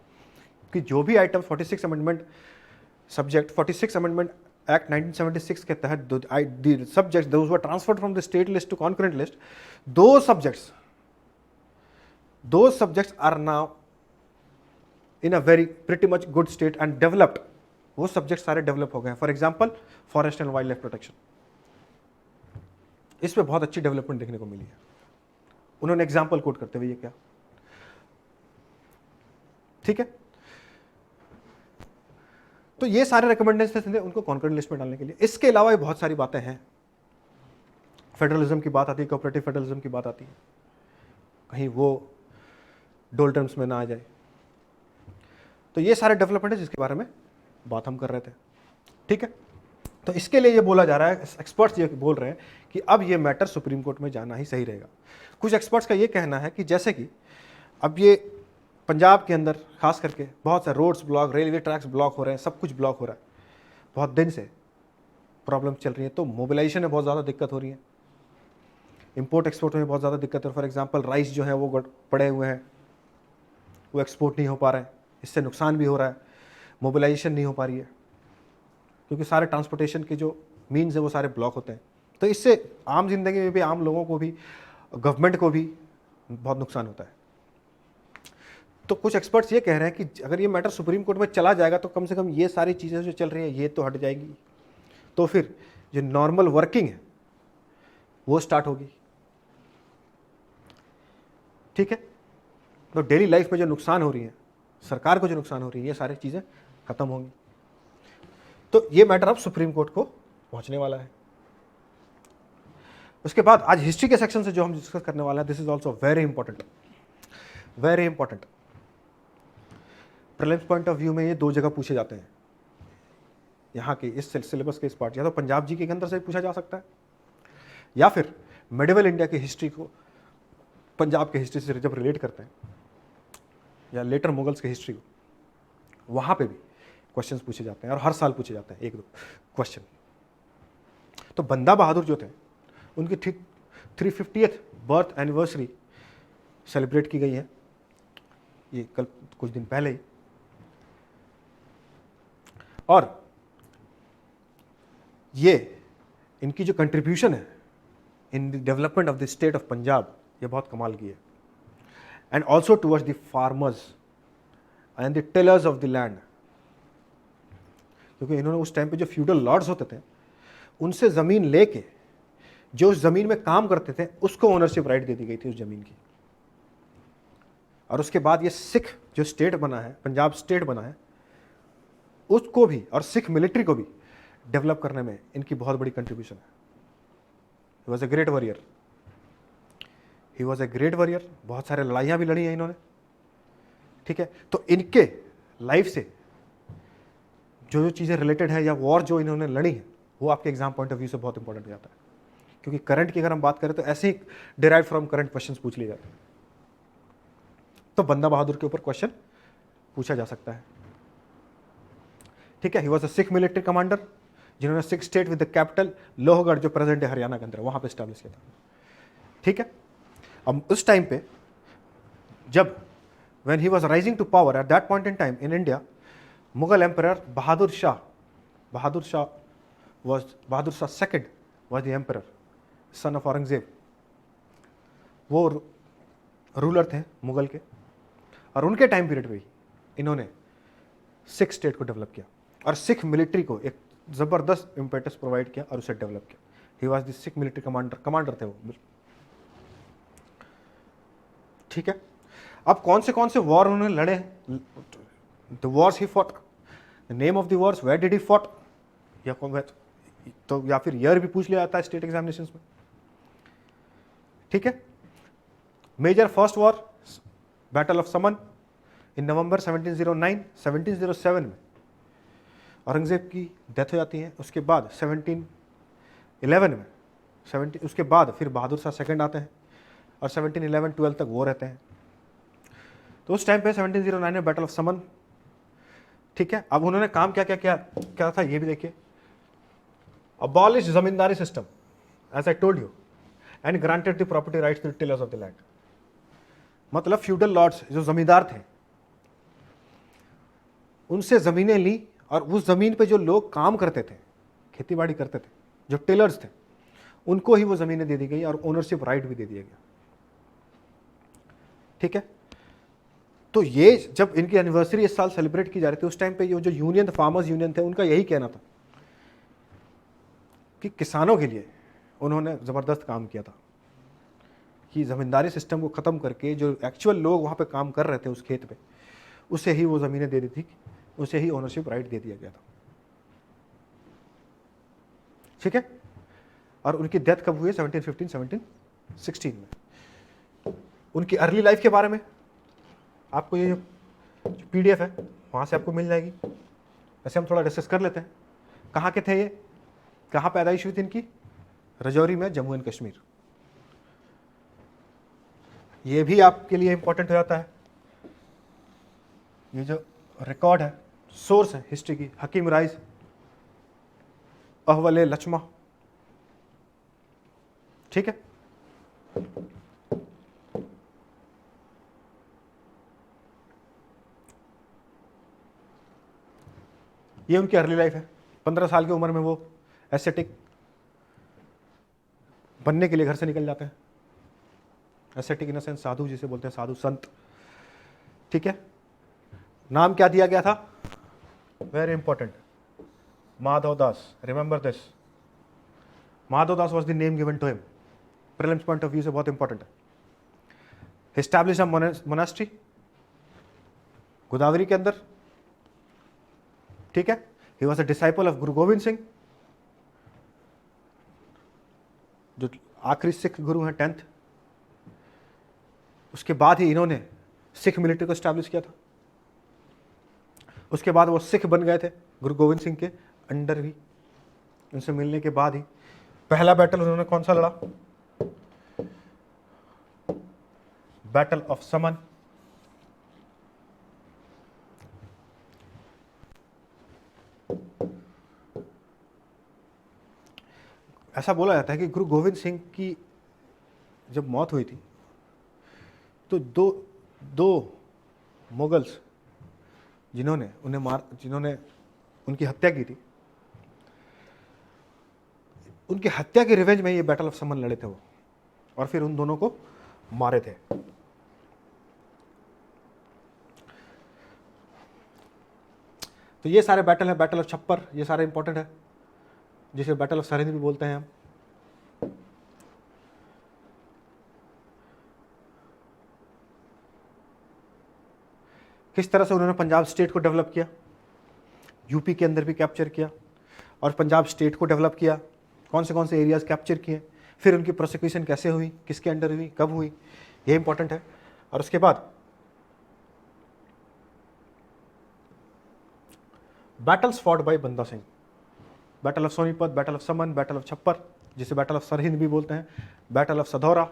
कि जो भी item 46 amendment subject 46 amendment act 1976 के तहत subjects those were transferred from the state list to concurrent list, दो subjects are now in a very pretty much good state and developed. वो सब्जेक्ट सारे डेवलप हो गए हैं। For example forest and wildlife protection, इस पे बहुत अच्छी डेवलपमेंट देखने को मिली है। उन्होंने एग्जाम्पल कोट करते हुए ये क्या, ठीक है। तो ये सारे रिकमेंडेशन थे उनको कॉन्करेंट लिस्ट में डालने के लिए। इसके अलावा भी बहुत सारी बातें हैं। फेडरलिज्म की बात आती है, कोऑपरेटिव फेडरलिज्म की बात आती है, कहीं वो डोल टर्म्स में ना आ जाए। तो ये सारे डेवलपमेंट है जिसके बारे में बात हम कर रहे थे, ठीक है। तो इसके लिए ये बोला जा रहा है, एक्सपर्ट्स ये बोल रहे हैं कि अब ये मैटर सुप्रीम कोर्ट में जाना ही सही रहेगा। कुछ एक्सपर्ट्स का ये कहना है कि जैसे कि अब ये पंजाब के अंदर खास करके बहुत सारे roads block, railway tracks block हो रहे हैं, सब कुछ ब्लॉक हो रहा है, बहुत दिन से प्रॉब्लम चल रही है। तो मोबिलाइजेशन में बहुत ज़्यादा दिक्कत हो रही है, इंपोर्ट एक्सपोर्ट में बहुत ज़्यादा दिक्कत है। फॉर एग्जांपल राइस जो है वो पड़े हुए हैं, वो एक्सपोर्ट नहीं हो पा रहे हैं, इससे नुकसान भी हो रहा है, मोबिलाइजेशन नहीं हो पा रही है, क्योंकि सारे ट्रांसपोर्टेशन के जो मीन्स है वो सारे ब्लॉक होते हैं। तो इससे आम जिंदगी में भी, आम लोगों को भी, गवर्नमेंट को भी बहुत नुकसान होता है। तो कुछ एक्सपर्ट्स ये कह रहे हैं कि अगर ये मैटर सुप्रीम कोर्ट में चला जाएगा तो कम से कम ये सारी चीज़ें जो चल रही है ये तो हट जाएगी, तो फिर जो नॉर्मल वर्किंग है वो स्टार्ट होगी, ठीक है। तो डेली लाइफ में जो नुकसान हो रही है, सरकार को जो नुकसान हो रही है, ये सारी चीज़ें खत्म होंगी। तो ये मैटर अब सुप्रीम कोर्ट को पहुंचने वाला है। उसके बाद आज हिस्ट्री के सेक्शन से जो हम डिस्कस करने वाले हैं, this is also very important, very important. Prelims point of view में ये दो जगह पूछे जाते हैं यहाँ के इस सिलेबस के इस पार्ट, या तो पंजाब जी के अंदर से पूछा जा सकता है, या फिर मेडिवल इंडिया की हिस्ट्री को पंजाब के हिस्ट्री से जब रिलेट करते हैं, या लेटर मुगल्स की हिस्ट्री को, वहाँ पे भी क्वेश्चंस पूछे जाते हैं, और हर साल पूछे जाते हैं एक दो क्वेश्चन। तो बंदा बहादुर जो थे उनकी 350th बर्थ एनिवर्सरी सेलिब्रेट की गई है, ये कल कुछ दिन पहले ही। और ये इनकी जो कंट्रीब्यूशन है in the development of the state of Punjab, ये बहुत कमाल की है। And also towards the farmers and the tillers of the land, क्योंकि इन्होंने उस टाइम पे जो फ्यूडल लॉर्ड्स होते थे उनसे ज़मीन लेके जो उस ज़मीन में काम करते थे उसको ओनरशिप राइट दे दी गई थी उस ज़मीन की। और उसके बाद ये सिख जो स्टेट बना है, पंजाब स्टेट बना है, उसको भी और सिख मिलिट्री को भी डेवलप करने में इनकी बहुत बड़ी कंट्रीब्यूशन है। He was a great warrior, he was a great warrior. बहुत सारे लड़ाइयाँ भी लड़ी हैं इन्होंने, ठीक है। तो इनके लाइफ से जो जो चीज़ें रिलेटेड है, या वॉर जो इन्होंने लड़ी है, वो आपके एग्जाम पॉइंट ऑफ व्यू से बहुत इंपॉर्टेंट हो जाता है। क्योंकि करंट की अगर हम बात करें तो ऐसे ही डिराइव फ्रॉम करंट क्वेश्चंस पूछ लिए जाते हैं। तो बंदा बहादुर के ऊपर क्वेश्चन पूछा जा सकता है, ठीक है। He was a Sikh military commander जिन्होंने Sikh state with the capital Lohgarh, जो प्रेजेंट है हरियाणा के अंदर, वहां पे स्टैब्लिश किया था, ठीक है। अब उस टाइम पे जब when he was rising to power at that point in time in India, Mughal emperor Bahadur Shah second was the emperor, son of Aurangzeb. वो रूलर थे मुगल के, और उनके टाइम पीरियड में ही इन्होंने सिख स्टेट को डेवलप किया और सिख मिलिट्री को एक ज़बरदस्त इम्पेटस प्रोवाइड किया और उसे डेवलप किया। He was the Sikh military commander थे वो, ठीक है। अब कौन से वॉर उन्होंने लड़े, the wars he fought, the name of the wars, where did he fought, या तो या फिर ईयर भी पूछ लिया जाता है स्टेट एग्जामिनेशंस में, ठीक है। Major first war battle of Samana in November 1709, 1707 में औरंगजेब की डेथ हो जाती है। उसके बाद 1711 में उसके बाद फिर बहादुर शाह सेकंड आते हैं, और 1711-12 तक वो रहते हैं। तो उस टाइम पे 1709 में बैटल ऑफ समन, ठीक है। अब उन्होंने काम क्या था ये भी देखिए। Abolish zamindari system, as I told you, and granted the property rights to the tillers of the land. मतलब फ्यूडल लॉर्ड्स जो जमींदार थे उनसे जमीनें ली और उस जमीन पे जो लोग काम करते थे, खेती बाड़ी करते थे, जो टेलर्स थे, उनको ही वो जमीनें दे दी गई और ओनरशिप राइट भी दे दिया गया। ठीक है, तो ये जब इनकी एनिवर्सरी इस साल सेलिब्रेट की जा रही थी, उस टाइम पे ये जो यूनियन, फार्मर्स यूनियन थे, उनका यही कहना था कि किसानों के लिए उन्होंने ज़बरदस्त काम किया था कि ज़मींदारी सिस्टम को ख़त्म करके जो एक्चुअल लोग वहाँ पे काम कर रहे थे उस खेत पे, उसे ही वो ज़मीनें दे दी थी, उसे ही ओनरशिप राइट दे दिया गया था। ठीक है, और उनकी डेथ कब हुई? 1715 1716 में। उनकी अर्ली लाइफ के बारे में आपको ये जो PDF है वहाँ से आपको मिल जाएगी। वैसे हम थोड़ा डिस्कस कर लेते हैं। कहाँ के थे ये, कहाँ पैदाइश हुई थी इनकी? राजौरी में, जम्मू एंड कश्मीर। ये भी आपके लिए इंपॉर्टेंट हो जाता है। ये जो रिकॉर्ड है, सोर्स है हिस्ट्री की, हकीम राइज, अहवले लचमा। ठीक है, ये उनकी अर्ली लाइफ है। 15 साल की उम्र में वो एस्थेटिक बनने के लिए घर से निकल जाते हैं। एस्थेटिक इन सेंस साधु, जिसे बोलते हैं साधु संत। ठीक है, नाम क्या दिया गया था? Very important, Madhav Das. Remember this, Madhav Das was the name given to him. Prelims point of view से बहुत इंपॉर्टेंट है। एस्टैब्लिश अ मोनास्ट्री गोदावरी के अंदर। ठीक है, he was a disciple of गुरु गोविंद सिंह, जो आखिरी सिख गुरु हैं, 10th। उसके बाद ही इन्होंने सिख मिलिट्री को एस्टैब्लिश किया था। उसके बाद वो सिख बन गए थे गुरु गोविंद सिंह के अंडर ही। उनसे मिलने के बाद ही पहला बैटल उन्होंने कौन सा लड़ा? बैटल ऑफ समन। ऐसा बोला जाता है कि गुरु गोविंद सिंह की जब मौत हुई थी तो दो मुगल्स जिन्होंने उनकी हत्या की थी, उनकी हत्या की रिवेंज में ये बैटल ऑफ समन लड़े थे वो, और फिर उन दोनों को मारे थे। तो ये सारे बैटल है। बैटल ऑफ छप्पर, ये सारे इंपॉर्टेंट है, जिसे बैटल ऑफ सरहिंद भी बोलते हैं हम। किस तरह से उन्होंने पंजाब स्टेट को डेवलप किया, यूपी के अंदर भी कैप्चर किया और पंजाब स्टेट को डेवलप किया, कौन से एरियाज कैप्चर किए, फिर उनकी प्रोसिक्यूशन कैसे हुई, किसके अंडर हुई, कब हुई, ये इंपॉर्टेंट है। और उसके बाद battles fought by Banda Singh, battle of Sonipat, battle of Samana, battle of Chappar, जिसे बैटल ऑफ सरहिंद भी बोलते हैं, battle of Sadhaura,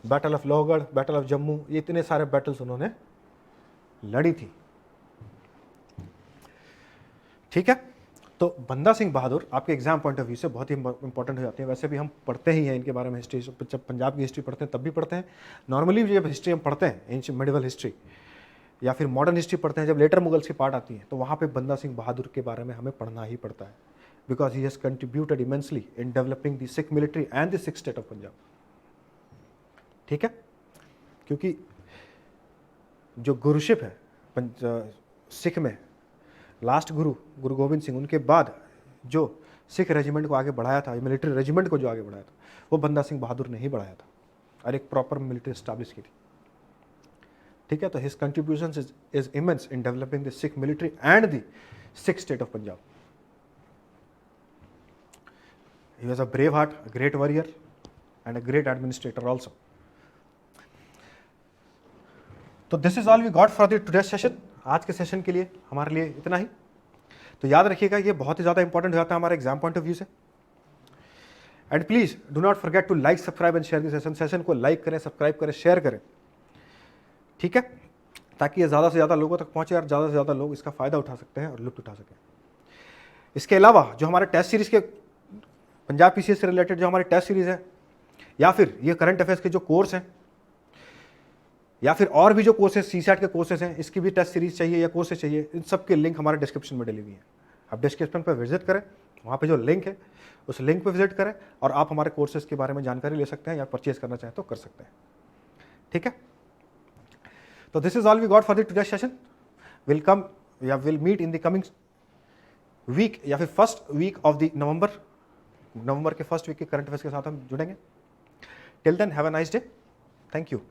battle of Lohgarh, battle of Jammu, ये इतने सारे बैटल्स उन्होंने लड़ी थी। ठीक है, तो बंदा सिंह बहादुर आपके एग्जाम पॉइंट ऑफ व्यू से बहुत ही इंपॉर्टेंट हो जाते हैं। वैसे भी हम पढ़ते ही हैं इनके बारे में हिस्ट्री, जब पंजाब की हिस्ट्री पढ़ते हैं तब भी पढ़ते हैं। नॉर्मली जब हिस्ट्री हम पढ़ते हैं, एंशिएंट मेडिवल हिस्ट्री या फिर मॉडर्न हिस्ट्री पढ़ते हैं, जब लेटर मुगल्स की पार्ट आती है, तो वहाँ पे बंदा सिंह बहादुर के बारे में हमें पढ़ना ही पड़ता है, because he has contributed immensely in developing the Sikh military and the Sikh state of Punjab. ठीक है, क्योंकि जो गुरुशिप है सिख में, लास्ट गुरु गोविंद सिंह, उनके बाद जो सिख रेजिमेंट को आगे बढ़ाया था, मिलिट्री रेजिमेंट को जो आगे बढ़ाया था, वो बंदा सिंह बहादुर ने ही बढ़ाया था और एक प्रॉपर मिलिट्री एस्टैब्लिश की थी। ठीक है, तो his contribution is immense in developing the Sikh military and the Sikh state of Punjab. He was a brave heart, a great warrior and a great administrator also. तो this is all we got for the today session. आज के session के लिए हमारे लिए इतना ही। तो याद रखिएगा, ये बहुत ही ज़्यादा इंपॉर्टेंट हो जाता है हमारे एग्जाम पॉइंट ऑफ व्यू से। And please do not forget to like, subscribe and share the session. Session को लाइक करें, सब्सक्राइब करें, शेयर करें, ठीक है, ताकि ये ज़्यादा से ज़्यादा लोगों तक पहुँचे और ज़्यादा से ज़्यादा लोग इसका फ़ायदा उठा सकते हैं और लुत्फ उठा सकें। इसके अलावा जो हमारे टेस्ट सीरीज़ के पंजाब PCS से रिलेटेड जो हमारी टेस्ट सीरीज़ है, या फिर ये करंट अफेयर्स के जो कोर्स हैं, या फिर और भी जो कोर्सेज सीसैट के कोर्सेज हैं, इसकी भी टेस्ट सीरीज चाहिए या कोर्सेज चाहिए, इन सब के लिंक हमारे डिस्क्रिप्शन में डली हुई है। आप डिस्क्रिप्शन पर विजिट करें, वहाँ पे जो लिंक है उस लिंक पर विजिट करें और आप हमारे कोर्सेज के बारे में जानकारी ले सकते हैं या परचेज करना चाहें तो कर सकते हैं। ठीक है, तो this is all we got for the today session. Will come या will meet in the coming week या फिर first week of the November के फर्स्ट वीक के करंट अफेयर्स के साथ हम जुड़ेंगे। Till then have a nice day, thank you.